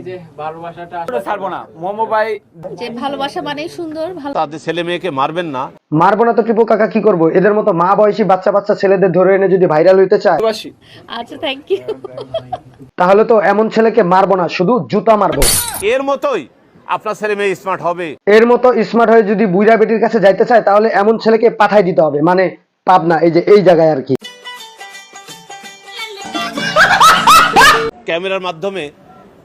যে ভালোবাসাটা ছাড়বো না মোমো ভাই, যে ভালোবাসা মানেই সুন্দর। তাদের ছেলে মেয়েকে মারবেন না। মারবো না তো টিপু কাকা কি করবো? এদের মতো মা বয়সী বাচ্চা বাচ্চা ছেলেদের ধরে এনে যদি ভাইরাল হইতে চায়, আচ্ছা, থ্যাংক ইউ। তাহলে তো এমন ছেলেকে মারবো না, শুধু জুতা মারবো। এর মতোই আপনার ছেলে মেয়ে স্মার্ট হবে। এর মতো স্মার্ট হয়ে যদি বুইড়া বেটির কাছে যাইতে চায়, তাহলে এমন ছেলেকে পাঠাই দিতে হবে, মানে পাবনা, এই যে এই জায়গায় আর কি। ক্যামেরার মাধ্যমে,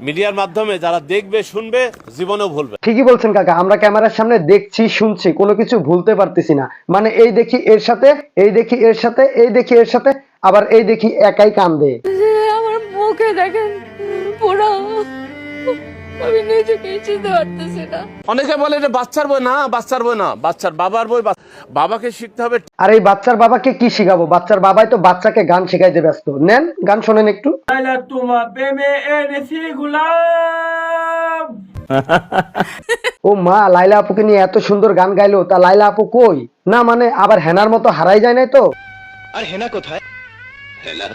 মিডিয়ার মাধ্যমে যারা দেখবে শুনবে জীবনেও ভুলবে। ঠিকই বলছেন কাকা, আমরা ক্যামেরার সামনে দেখছি শুনছি, কোনো কিছু ভুলতে পারতেছি না। মানে এই দেখি এর সাথে, এই দেখি এর সাথে, এই দেখি এর সাথে, আবার এই দেখি একাই কান্দে। আমার মুখে দেখেন পুরো, আমি নিজেকে চিনতে পারতেছি না। অনেকে বলে এটা বাচ্চার বই না, বাচ্চার বই না, বাচ্চার বাবার বই। বাবাকে শিখতে হবে। আর এই বাচ্চার বাবাকে কি শিখাবো? বাচ্চার বাবাই তো বাচ্চাকে গান শেখাইতে ব্যস্ত। নেন গান শোনেন একটু। তোমার প্রেমে এনেছি গোলাপ। ও মা, লাইলা আপুকে নিয়ে এত সুন্দর গান গাইলো, তা লাইলা আপু কই? না মানে আবার হেনার মতো হারাই যায় নাই তো? আর হেনা কোথায়? হেনার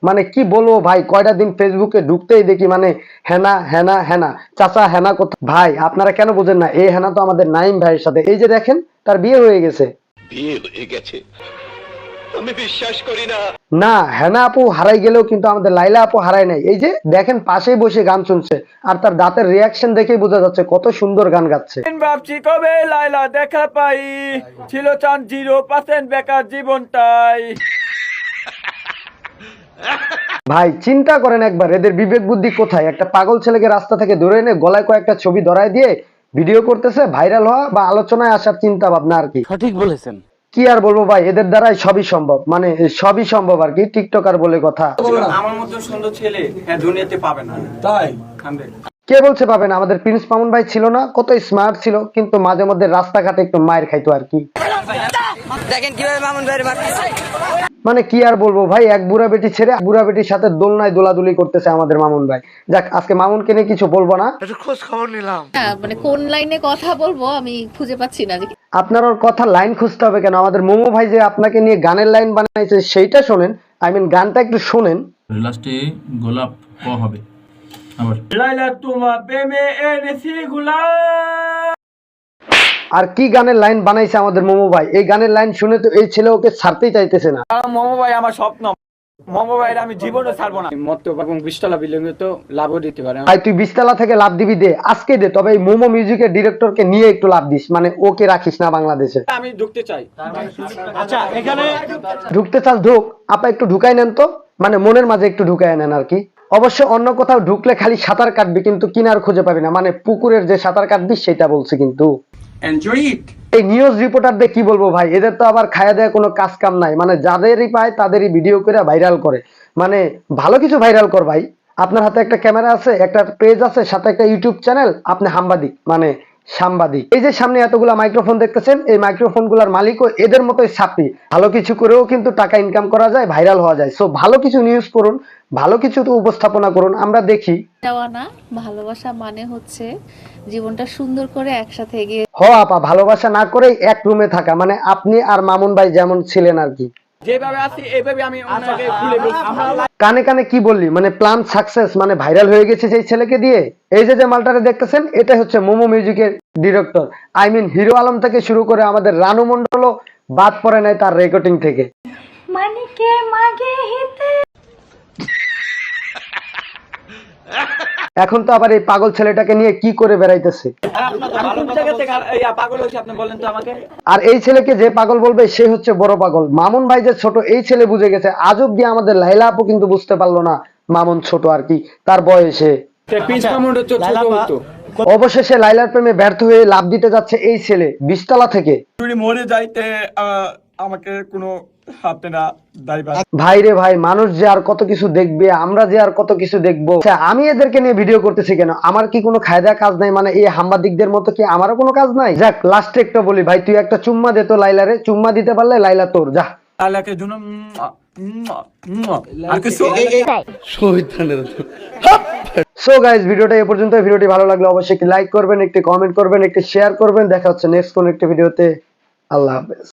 মানে কি বলবো ভাই, কয়টা দিন ফেসবুকে ঢুকতেই দেখি মানে হেনা হেনা হেনা, চাচা হেনা কোথায়? ভাই আপনারা কেন বোঝেন না, এই হেনা তো আমাদের নাইম ভাইয়ের সাথে, এই যে দেখেন তার বিয়ে হয়ে গেছে। বিয়ে হয়ে গেছে? আমি বিশ্বাস করি না। না, হেনা আপু হারাই গেলেও কিন্তু আমাদের লাইলা আপু হারাই নাই। এই যে দেখেন পাশেই বসে গান শুনছে, আর তার দাঁতের রিয়াকশন দেখেই বোঝা যাচ্ছে কত সুন্দর গান গাচ্ছে। ভাবছি কবে লাইলা দেখা পাই, ছিল চান 0% বেকার জীবনটাই। ভাই চিন্তা করেন একবার, এদের বিবেক বুদ্ধি কোথায়? একটা পাগল ছেলেকে রাস্তা থেকে ধরে এনে গলায় কয়েকটা ছবি ধরায় দিয়ে ভিডিও করতেছে, ভাইরাল হওয়া বা আলোচনায় আসার চিন্তা ভাবনা আর কি। সঠিক বলেছেন। কি আর বলবো ভাই, এদের দ্বারাই সবই সম্ভব, মানে সবই সম্ভব আর কি, টিকটকার বলে কথা। আমার মতো সুন্দর ছেলে দুনিয়াতে পাবে না। তাই কে বলছে পাবেন? আমাদের প্রিন্স মামুন ভাই ছিল না, কত স্মার্ট ছিল, কিন্তু মাঝে মধ্যে রাস্তাঘাটে একটু মায়ের খাইতো আর কি। দেখেন কিভাবে মামুন ভাইয়ের মারতেছে। মানে কি আর বলবো ভাই, এক বুড়া বেটি ছেড়ে বুড়া বেটির সাথে দোলনায় দোলাদুলি করতেছে আমাদের মামুন ভাই। যাক, আজকে মামুনকে নিয়ে কিছু বলবো না, খোঁজ খবর নিলাম। মানে কোন লাইনে কথা বলবো আমি খুঁজে পাচ্ছি না। আপনার ওর কথা লাইন খুঁজতে হবে কেন? আমাদের মোমো ভাই যে আপনাকে নিয়ে গানের লাইন বানাইছে সেইটা শোনেন, আই মিন গানটা একটু শোনেন। লাস্টে গোলাপ ক হবে আবার। লাইলা তোমার প্রেমে এনেছি গোলাপ। আর কি গানের লাইন বানাইছে আমাদের মোমো ভাই, এই গানের লাইন শুনে তো এই ছেলে ওকে ছাড়তেই চাইতেছে না। মোমো ভাই আমার স্বপ্ন, মোমো ভাই আমি জীবনে ছাড়বো না। মত এবং 20 তলা বিল্ডিং তো লাভও দিতে পারে। ভাই তুই 20 তলা থেকে লাভ দিবি, দে আজকে দে, তবে এই মোমো মিউজিকের ডিরেক্টরকে নিয়ে একটু লাভ দিস, মানে ওকে রাখিস না বাংলাদেশে। আমি ঢুকতে চাই। আচ্ছা এখানে ঢুকতে চাস ঢুক, আপা একটু ঢুকাই নেন তো, মানে মনের মাঝে একটু ঢুকাই নেন আর কি। অবশ্য অন্য কোথাও ঢুকলে খালি সাঁতার কাটবি, কিন্তু কিনার খুঁজে পাবি না, মানে পুকুরের যে সাঁতার কাটবি সেটা বলছি। কিন্তু এনজয় ইট। এই নিউজ রিপোর্টারদের কি বলবো ভাই, এদের তো আবার খায়া দেয়া কোনো কাজ কাম নাই, মানে যাদেরই পায় তাদেরই ভিডিও করে ভাইরাল করে। মানে ভালো কিছু ভাইরাল কর ভাই, আপনার হাতে একটা ক্যামেরা আছে, একটা পেজ আছে, সাথে একটা ইউটিউব চ্যানেল, আপনি হাম্বাদিক মানে সাংবাদিক। এই যে সামনে এতগুলা মাইক্রোফোন দেখতেছেন, এই মাইক্রোফোন গুলার মালিকও এদের মতোই ছাপি। ভালো কিছু করেও কিন্তু টাকা ইনকাম করা যায়, ভাইরাল হওয়া যায়। সো ভালো কিছু নিউজ করুন, ভালো কিছু তো উপস্থাপনা করুন, আমরা দেখি। না, ভালোবাসা মানে হচ্ছে জীবনটা সুন্দর করে একসাথে এগিয়ে। হ আপা, ভালোবাসা না করেই এক রুমে থাকা, মানে আপনি আর মামুন ভাই যেমন ছিলেন আর কি। যেভাবে আছি এইভাবে আমি ওনাকে খুলে বলছি। কানে কানে কি বললি, মানে প্ল্যান সাকসেস, মানে ভাইরাল হয়ে গেছে সেই ছেলেকে দিয়ে। এই যে মালটারে দেখতেছেন, এটা হচ্ছে মোমো মিউজিকের director, I mean hero Alam থেকে শুরু করে আমাদের রানু মন্ডলও বাদ পড়ে নাই তার রেকর্ডিং থেকে। মানে কে মাগে হিতে। এখন তো আবার এই পাগল ছেলেটাকে নিয়ে কি করে বেড়াইতেছে। আর এই ছেলেকে যে পাগল বলবে সে হচ্ছে বড় পাগল। মামুন ভাই যে ছোট এই ছেলে বুঝে গেছে, আজ অব্দি আমাদের লাইলা আপু কিন্তু বুঝতে পারলো না মামুন ছোট আর কি তার বয়সে। অবশেষে লাইলার প্রেমে ব্যর্থ হয়ে লাভ দিতে যাচ্ছে এই ছেলে 20 তলা থেকে। মরে যাইতে আমাকে কোনো ভাই রে ভাই, মানুষ যে আর কত কিছু দেখবে, আমরা যে আর কত কিছু দেখবো। আমি এদেরকে নিয়ে ভিডিও করতেছি কেন? আমার কি কোনো খায়দা কাজ নাই? মানে এই হাম্বাদিকদের মতো কি আমারও কোনো কাজ নাই? যাক, লাস্টে একটা বলি ভাই, তুই একটা চুম্মা দে তো লাইলারে, চুম্মা দিতে পারলে লাইলা তোর, যা। সো গাইস, ভিডিওটা এ পর্যন্ত। ভিডিওটি ভালো লাগলে অবশ্যই একটি লাইক করবেন, একটি কমেন্ট করবেন, একটি শেয়ার করবেন। দেখা হচ্ছে নেক্সট কোন একটি ভিডিওতে। আল্লাহ হাফেজ।